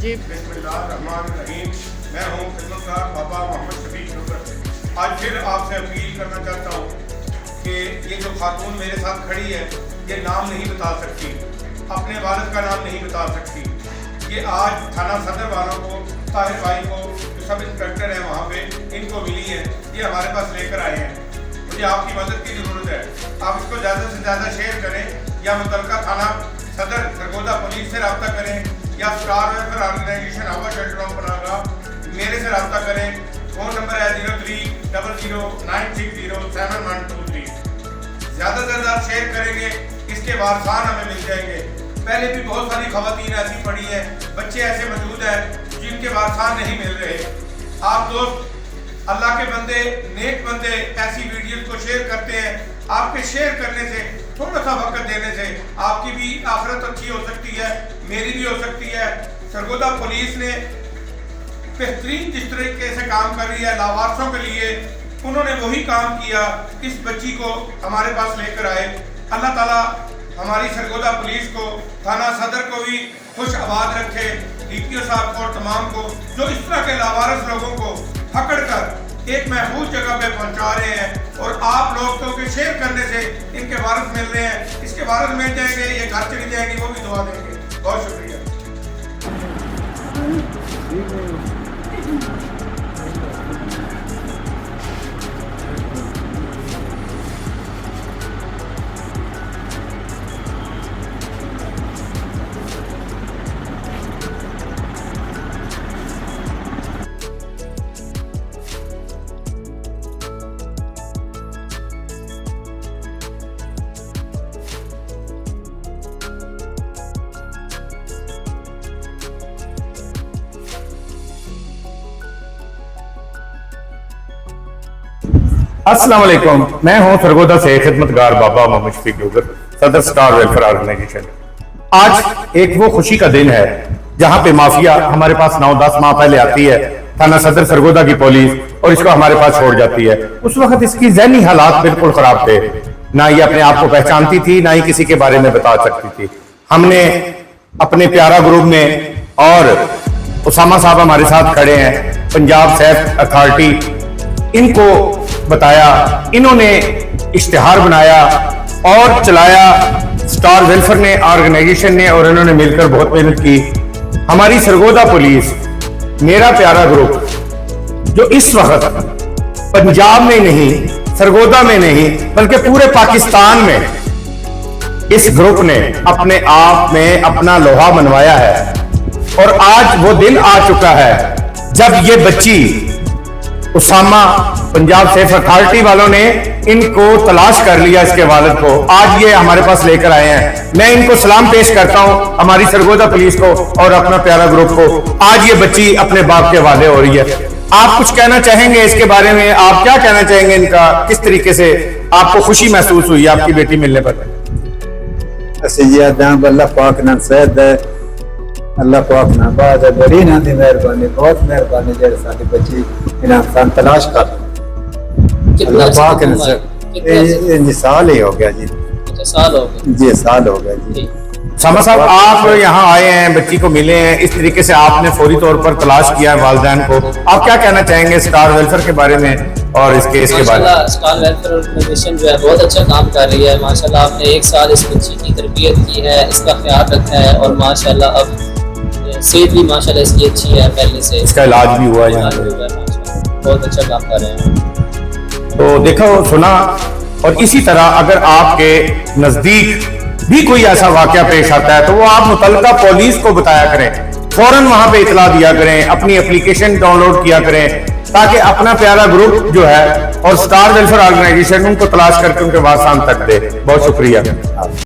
जी बिस्मिल्लाहिर्रहमानिर्रहीम। मैं हूँ खिदमतगार बाबा मोहम्मद शफीक शुक्र। आज फिर आपसे अपील करना चाहता हूँ कि ये जो खातून मेरे साथ खड़ी है ये नाम नहीं बता सकती, अपने वालिद का नाम नहीं बता सकती। ये आज थाना सदर वालों को, ताहिर भाई को, जो सब इंस्पेक्टर हैं वहाँ पे, इनको मिली है, ये हमारे पास लेकर आए हैं। मुझे आपकी मदद की ज़रूरत है। आप इसको ज़्यादा से ज़्यादा शेयर करें या मुतलका थाना सदर सरगोदा पुलिस से रब्ता करें या स्टार वेलफेयर ऑर्गेनाइजेशन हवा शेल्टर बनागा मेरे से रब्ता करें। फ़ोन नंबर है 030096071123। ज़्यादा से ज़्यादा शेयर करेंगे, इसके वारसान हमें मिल जाएंगे। पहले भी बहुत सारी खवातीन ऐसी पड़ी हैं, बच्चे ऐसे मौजूद हैं जिनके वारसान नहीं मिल रहे। आप दोस्त अल्लाह के बंदे, नेक बंदे ऐसी वीडियोस को शेयर करते हैं। आपके शेयर करने से, थोड़ा सा वक्त देने से आपकी भी आखिरत अच्छी हो सकती है, मेरी भी हो सकती है। सरगोदा पुलिस ने बेहतरीन जिस तरीके से काम कर रही है लावारसों के लिए, उन्होंने वही काम किया, इस बच्ची को हमारे पास लेकर आए। अल्लाह ताला हमारी सरगोदा पुलिस को, थाना सदर को भी खुश आबाद रखे, डीपीओ साहब को और तमाम को जो इस तरह के लावारिस लोगों को पकड़ कर एक महफूज जगह पे पहुंचा रहे हैं। और आप लोग तो के शेयर करने से इनके वारिस मिल रहे हैं, इसके वारिस मिल जाएंगे, ये घर चली जाएंगी, वो भी दुआ देंगे। बहुत शुक्रिया। अस्सलाम वालेकुम, मैं हूं सरगोदा से खिदमतगार बाबा मोहम्मद शफीक शुक्र, सदर स्टार वेलफेयर ऑर्गेनाइजेशन। आज एक वो खुशी का दिन है जहां पे माफिया हमारे पास 9-10 माह पहले आती है, थाना सदर सरगोदा की पुलिस, और इसको हमारे पास छोड़ जाती है। उस वक्त इसकी ज़हनी हालात बिल्कुल खराब थे, ना ये अपने आप को पहचानती थी, ना ही किसी के बारे में बता सकती थी। हमने अपने प्यारा ग्रुप में, और उसामा साहब हमारे साथ खड़े हैं, पंजाब सेफ अथॉरिटी, इनको बताया, इन्होंने इश्तिहार बनाया और चलाया। स्टार वेलफेयर ने, ऑर्गेनाइजेशन ने, और इन्होंने मिलकर बहुत मेहनत की। हमारी सरगोदा पुलिस, मेरा प्यारा ग्रुप, जो इस वक्त पंजाब में नहीं, सरगोदा में नहीं, बल्कि पूरे पाकिस्तान में इस ग्रुप ने अपने आप में अपना लोहा मनवाया है। और आज वो दिन आ चुका है जब ये बच्ची उसामा, पंजाब सेफ अथॉरिटी वालों ने इनको तलाश कर लिया, इसके वालिद को। आज ये हमारे पास लेकर आए हैं। मैं इनको सलाम पेश करता हूं, हमारी सरगोदा पुलिस को और अपना प्यारा ग्रुप को। आज ये बच्ची अपने बाप के वाले हो रही है। आप कुछ कहना चाहेंगे इसके बारे में? आप क्या कहना चाहेंगे इनका, किस तरीके से आपको खुशी महसूस हुई आपकी बेटी मिलने पर? अल्लाह पाक ना बात है, बड़ी ना दी मेहरबानी, बहुत मेहरबानी जेड़ साडी बच्ची इन्हां तलाश कर। अल्लाह पाक ने साल ही हो गया जी। साल हो गया जी, साल हो गया जी। सामा साहब, आप यहाँ आए हैं, बच्ची को मिले हैं, इस तरीके से आपने फौरी तौर पर तलाश किया है वालिदैन को। आप क्या कहना चाहेंगे स्टार वेलफेयर के बारे में और इस केस के बारे में? स्टार वेलफेयर ऑर्गेनाइजेशन जो है बहुत अच्छा काम कर रही है माशाल्लाह। आपने 1 साल इस बच्ची की तरबियत की है, इसका ख्याल रखा है, और माशाल्लाह अब सेहत भी माशाल्लाह इसकी अच्छी है पहले से। इसका इलाज भी हुआ है, बहुत अच्छा काम कर रहे हैं। तो देखो, सुना। और इसी तरह अगर आपके नजदीक भी कोई ऐसा वाकया पेश आता है तो वो आप मुतल्लिका पुलिस को बताया करें, फौरन वहां पे इतला दिया करें, अपनी एप्लीकेशन डाउनलोड किया करें, ताकि अपना प्यारा ग्रुप जो है और स्टार वेलफेयर ऑर्गेनाइजेशन उनको तलाश करके उनके वासान तक दे। बहुत शुक्रिया।